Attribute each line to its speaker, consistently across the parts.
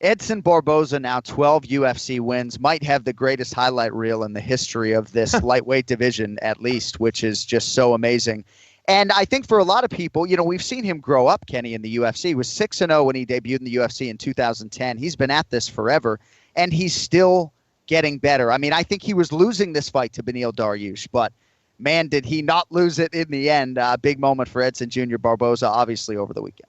Speaker 1: Edson Barboza, now 12 UFC wins, might have the greatest highlight reel in the history of this lightweight division, at least, which is just so amazing. And I think for a lot of people, we've seen him grow up, Kenny, in the UFC. He was 6-0 when he debuted in the UFC in 2010. He's been at this forever, and he's still getting better. I mean, I think he was losing this fight to Beneil Dariush, but man, did he not lose it in the end. Big moment for Edson Jr. Barboza, obviously, over the weekend.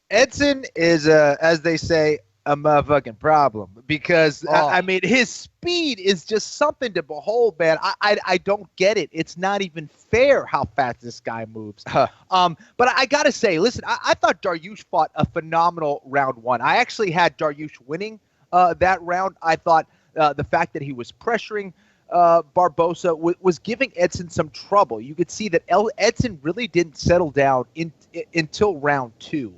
Speaker 2: Edson is, as they say, a motherfucking problem because, I mean, his speed is just something to behold, man. I don't get it. It's not even fair how fast this guy moves. But I got to say, listen, I thought Dariush fought a phenomenal round one. I actually had Dariush winning that round. I thought the fact that he was pressuring Barboza was giving Edson some trouble. You could see that Edson really didn't settle down until round two.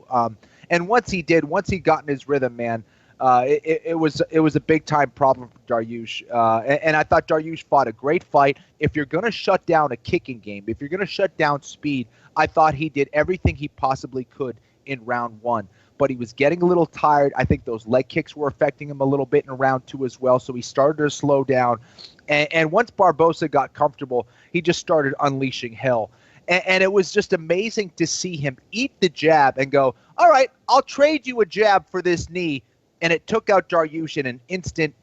Speaker 2: And once he got in his rhythm, man, it was a big time problem for Dariush. And I thought Dariush fought a great fight. If you're going to shut down a kicking game, if you're going to shut down speed, I thought he did everything he possibly could in round one. But he was getting a little tired. I think those leg kicks were affecting him a little bit in round two as well. So he started to slow down. And once Barboza got comfortable, he just started unleashing hell. And it was just amazing to see him eat the jab and go, all right, I'll trade you a jab for this knee. And it took out Dariush in an instant.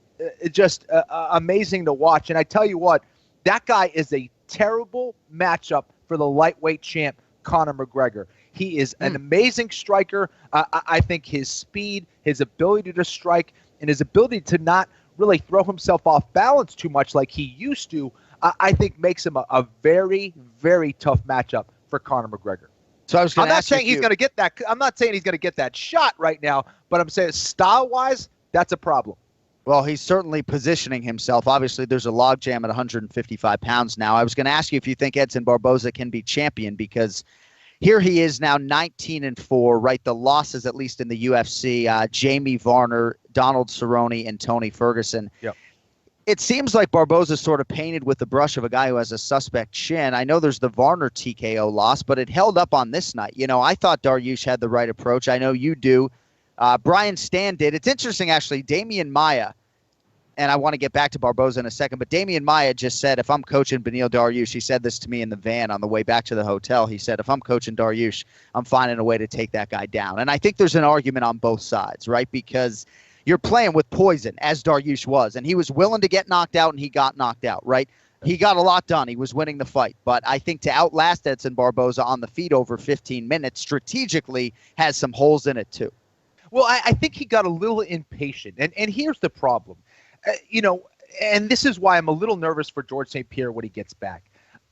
Speaker 2: Just amazing to watch. And I tell you what, that guy is a terrible matchup for the lightweight champ, Conor McGregor. He is an amazing striker. I think his speed, his ability to strike, and his ability to not really throw himself off balance too much like he used to, I think makes him a very, very tough matchup for Conor McGregor.
Speaker 1: So I'm
Speaker 2: not saying he's going to get that. I'm not saying he's going to get that shot right now, but I'm saying style-wise, that's a problem.
Speaker 1: Well, he's certainly positioning himself. Obviously, there's a logjam at 155 pounds now. I was going to ask you if you think Edson Barboza can be champion, because here he is now 19-4, right? The losses, at least in the UFC, Jamie Varner, Donald Cerrone, and Tony Ferguson.
Speaker 2: Yep.
Speaker 1: It seems like Barboza's sort of painted with the brush of a guy who has a suspect chin. I know there's the Varner TKO loss, but it held up on this night. I thought Dariush had the right approach. I know you do. Brian Stan did. It's interesting, actually. Damian Maia, and I want to get back to Barboza in a second, but Damian Maia just said, if I'm coaching Beneil Dariush, he said this to me in the van on the way back to the hotel. He said, if I'm coaching Dariush, I'm finding a way to take that guy down. And I think there's an argument on both sides, right? Because you're playing with poison, as Dariush was, and he was willing to get knocked out, and he got knocked out, right? He got a lot done. He was winning the fight. But I think to outlast Edson Barboza on the feet over 15 minutes strategically has some holes in it, too.
Speaker 2: Well, I think he got a little impatient. And here's the problem. And this is why I'm a little nervous for George St. Pierre when he gets back.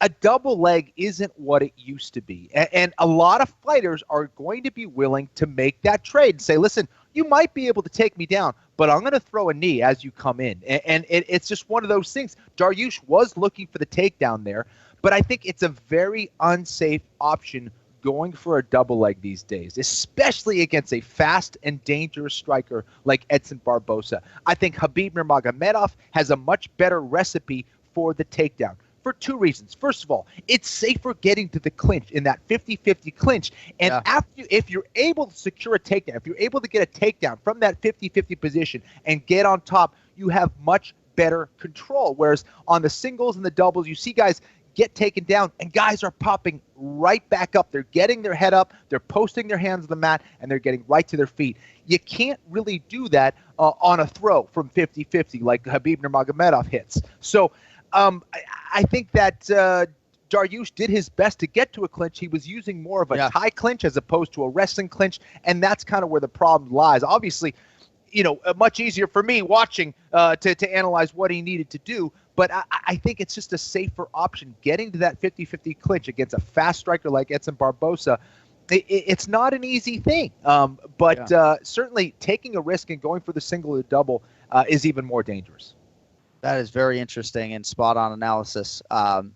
Speaker 2: A double leg isn't what it used to be. And a lot of fighters are going to be willing to make that trade and say, listen, you might be able to take me down, but I'm going to throw a knee as you come in. And it's just one of those things. Dariush was looking for the takedown there, but I think it's a very unsafe option going for a double leg these days, especially against a fast and dangerous striker like Edson Barboza. I think Khabib Nurmagomedov has a much better recipe for the takedown for two reasons. First of all, it's safer getting to the clinch in that 50-50 clinch. And if you're able to secure a takedown, if you're able to get a takedown from that 50-50 position and get on top, you have much better control. Whereas on the singles and the doubles, you see guys get taken down and guys are popping right back up. They're getting their head up, they're posting their hands on the mat, and they're getting right to their feet. You can't really do that on a throw from 50-50 like Khabib Nurmagomedov hits. So I think that Dariush did his best to get to a clinch. He was using more of a tie clinch as opposed to a wrestling clinch, and that's kind of where the problem lies. Obviously, much easier for me watching to analyze what he needed to do, but I think it's just a safer option. Getting to that 50-50 clinch against a fast striker like Edson Barboza, it's not an easy thing, but certainly taking a risk and going for the single or double is even more dangerous.
Speaker 1: That is very interesting and spot-on analysis.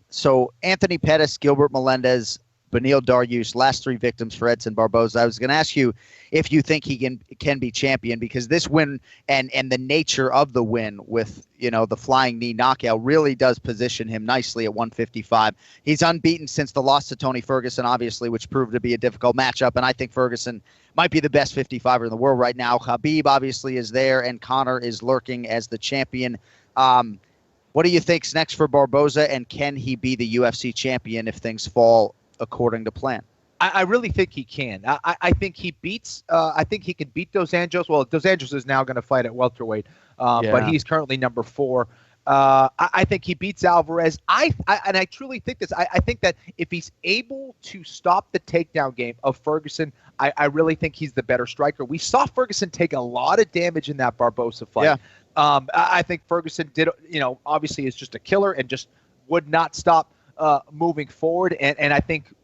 Speaker 1: So Anthony Pettis, Gilbert Melendez, Beneil Dariush, last 3 victims for Edson Barboza. I was going to ask you if you think he can be champion, because this win and the nature of the win with, the flying knee knockout really does position him nicely at 155. He's unbeaten since the loss to Tony Ferguson, obviously, which proved to be a difficult matchup, and I think Ferguson might be the best 55er in the world right now. Khabib obviously is there, and Conor is lurking as the champion. What do you think's next for Barboza, and can he be the UFC champion if things fall according to plan?
Speaker 2: I really think he can. I think he beats. I think he can beat Dos Anjos. Well, Dos Anjos is now going to fight at welterweight, but he's currently number 4. I think he beats Alvarez. And I truly think this. I think that if he's able to stop the takedown game of Ferguson, I really think he's the better striker. We saw Ferguson take a lot of damage in that Barboza fight.
Speaker 1: Yeah.
Speaker 2: I think Ferguson did, obviously is just a killer and just would not stop moving forward. And I think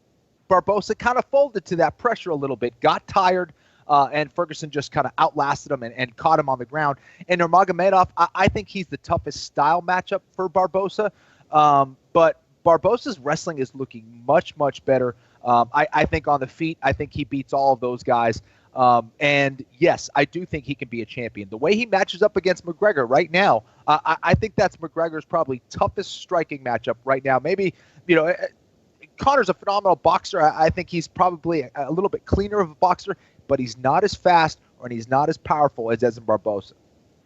Speaker 2: Barboza kind of folded to that pressure a little bit, got tired, and Ferguson just kind of outlasted him and caught him on the ground. And Nurmagomedov, I think he's the toughest style matchup for Barboza. But Barboza's wrestling is looking much, much better. I think on the feet, I think he beats all of those guys. And yes, I do think he can be a champion. The way he matches up against McGregor right now, I think that's McGregor's probably toughest striking matchup right now. Maybe, Conor's a phenomenal boxer. I think he's probably a little bit cleaner of a boxer, but he's not as fast and he's not as powerful as Edson Barboza.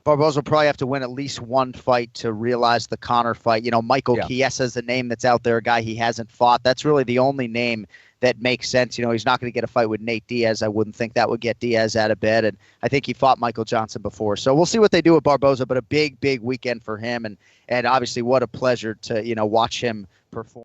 Speaker 1: Barboza will probably have to win at least one fight to realize the Conor fight. Michael Chiesa is a name that's out there, a guy he hasn't fought. That's really the only name that makes sense. He's not going to get a fight with Nate Diaz. I wouldn't think that would get Diaz out of bed. And I think he fought Michael Johnson before. So we'll see what they do with Barboza, but a big, big weekend for him. And obviously what a pleasure to, watch him perform.